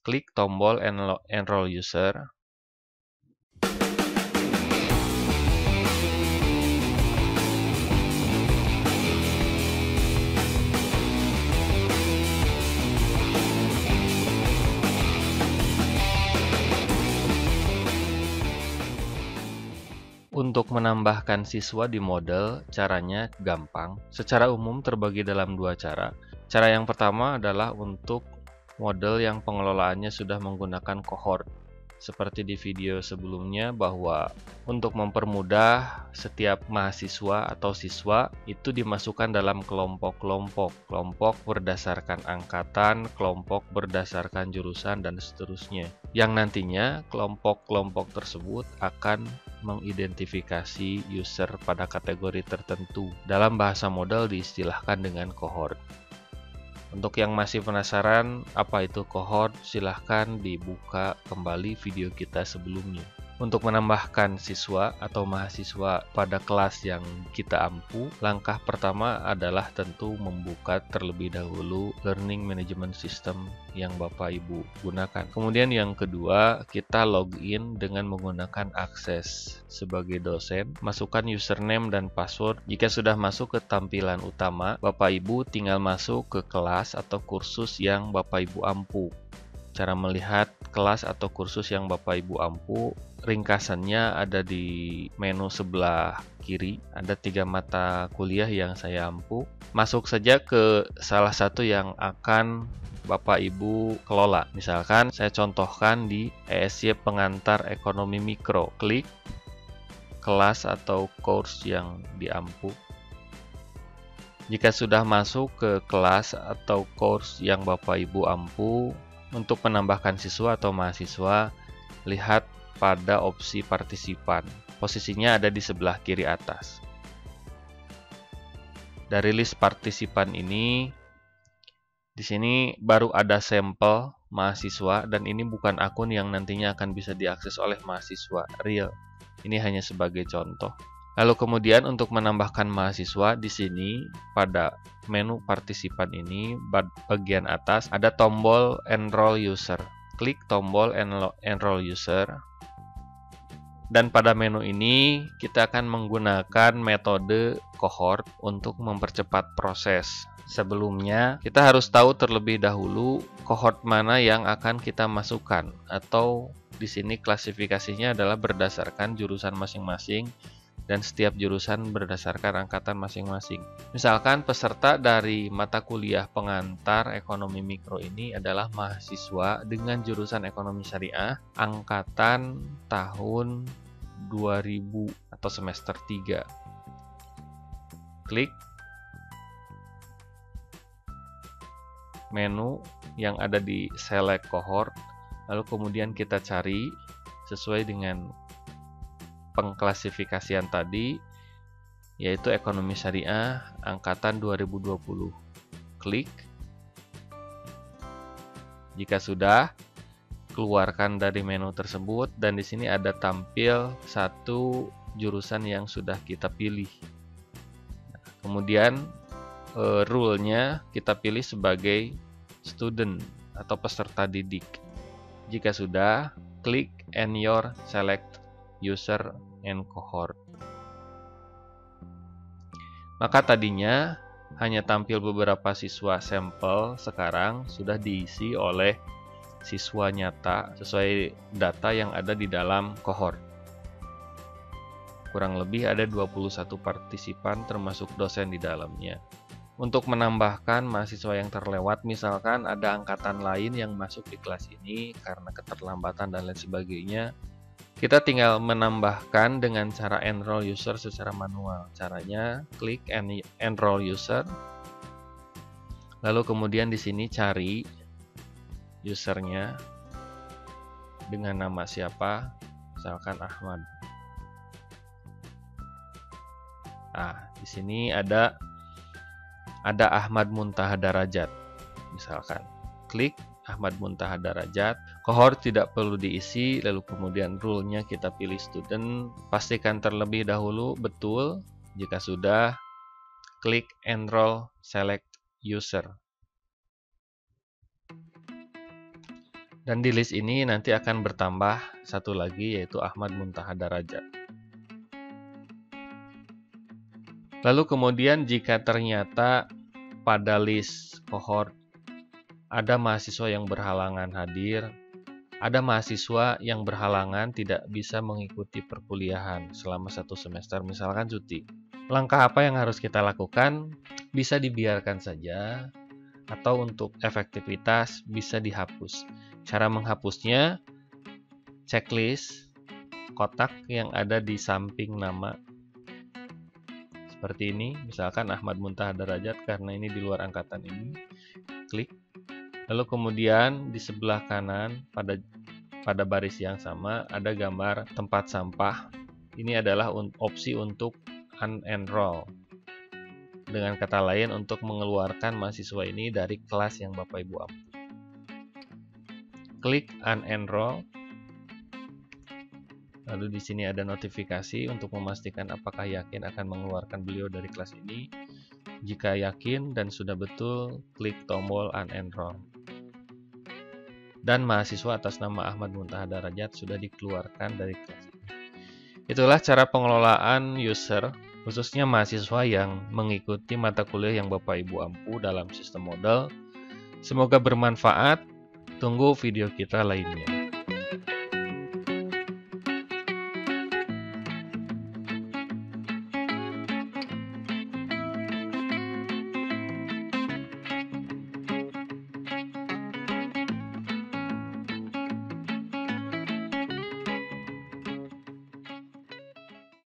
klik tombol Enroll User. Untuk menambahkan siswa di model, caranya gampang. Secara umum terbagi dalam dua cara. Cara yang pertama adalah untuk model yang pengelolaannya sudah menggunakan cohort. Seperti di video sebelumnya bahwa untuk mempermudah setiap mahasiswa atau siswa itu dimasukkan dalam kelompok-kelompok. Kelompok berdasarkan angkatan, kelompok berdasarkan jurusan, dan seterusnya. Yang nantinya kelompok-kelompok tersebut akan mengidentifikasi user pada kategori tertentu. Dalam bahasa model diistilahkan dengan cohort. Untuk yang masih penasaran apa itu cohort, silahkan dibuka kembali video kita sebelumnya. Untuk menambahkan siswa atau mahasiswa pada kelas yang kita ampu, langkah pertama adalah tentu membuka terlebih dahulu Learning Management System yang Bapak Ibu gunakan. Kemudian yang kedua, kita login dengan menggunakan akses. Sebagai dosen, masukkan username dan password. Jika sudah masuk ke tampilan utama, Bapak Ibu tinggal masuk ke kelas atau kursus yang Bapak Ibu ampu. Cara melihat kelas atau kursus yang Bapak Ibu ampu, ringkasannya ada di menu sebelah kiri. Ada 3 mata kuliah yang saya ampu. Masuk saja ke salah satu yang akan Bapak Ibu kelola. Misalkan saya contohkan di ESY Pengantar Ekonomi Mikro. Klik kelas atau course yang diampu. Jika sudah masuk ke kelas atau course yang Bapak Ibu ampu, untuk menambahkan siswa atau mahasiswa, lihat pada opsi partisipan. Posisinya ada di sebelah kiri atas. Dari list partisipan ini, di sini baru ada sampel mahasiswa, dan ini bukan akun yang nantinya akan bisa diakses oleh mahasiswa real. Ini hanya sebagai contoh. Lalu kemudian untuk menambahkan mahasiswa di sini pada menu partisipan ini bagian atas ada tombol Enroll User. Klik tombol Enroll User. Dan pada menu ini kita akan menggunakan metode cohort untuk mempercepat proses. Sebelumnya kita harus tahu terlebih dahulu cohort mana yang akan kita masukkan, atau di sini klasifikasinya adalah berdasarkan jurusan masing-masing dan setiap jurusan berdasarkan angkatan masing-masing. Misalkan peserta dari mata kuliah pengantar ekonomi mikro ini adalah mahasiswa dengan jurusan ekonomi syariah angkatan tahun 2000 atau semester 3. Klik menu yang ada di select cohort, lalu kemudian kita cari sesuai dengan pengklasifikasian tadi, yaitu ekonomi syariah angkatan 2020. Klik. Jika sudah, keluarkan dari menu tersebut, dan di sini ada tampil satu jurusan yang sudah kita pilih. Kemudian rule-nya kita pilih sebagai student atau peserta didik. Jika sudah, klik and your select user and cohort. Maka tadinya hanya tampil beberapa siswa sampel, sekarang sudah diisi oleh siswa nyata sesuai data yang ada di dalam cohort. Kurang lebih ada 21 partisipan termasuk dosen di dalamnya. Untuk menambahkan mahasiswa yang terlewat, misalkan ada angkatan lain yang masuk di kelas ini karena keterlambatan dan lain sebagainya, kita tinggal menambahkan dengan cara enroll user secara manual. Caranya klik enroll user, lalu kemudian di sini cari usernya dengan nama siapa, misalkan Ahmad. Nah, di sini ada Ahmad Muntaha Darajat, misalkan. Klik Ahmad Muntaha Darajat. Cohort tidak perlu diisi, lalu kemudian rule-nya kita pilih student. Pastikan terlebih dahulu betul. Jika sudah, klik enroll select user. Dan di list ini nanti akan bertambah satu lagi, yaitu Ahmad Muntaha Darajat. Lalu kemudian jika ternyata pada list cohort ada mahasiswa yang berhalangan hadir, ada mahasiswa yang berhalangan tidak bisa mengikuti perkuliahan selama 1 semester, misalkan cuti. Langkah apa yang harus kita lakukan? Bisa dibiarkan saja, atau untuk efektivitas bisa dihapus. Cara menghapusnya, checklist kotak yang ada di samping nama. Seperti ini, misalkan Ahmad Muntaha Darajat karena ini di luar angkatan ini. Klik. Lalu kemudian di sebelah kanan pada baris yang sama ada gambar tempat sampah. Ini adalah opsi untuk unenroll. Dengan kata lain, untuk mengeluarkan mahasiswa ini dari kelas yang Bapak Ibu ampu. Klik unenroll. Lalu di sini ada notifikasi untuk memastikan apakah yakin akan mengeluarkan beliau dari kelas ini. Jika yakin dan sudah betul, klik tombol unenroll. Dan mahasiswa atas nama Ahmad Muntaha Darajat sudah dikeluarkan dari kelas ini. Itulah cara pengelolaan user, khususnya mahasiswa yang mengikuti mata kuliah yang Bapak Ibu ampu dalam sistem model. Semoga bermanfaat. Tunggu video kita lainnya.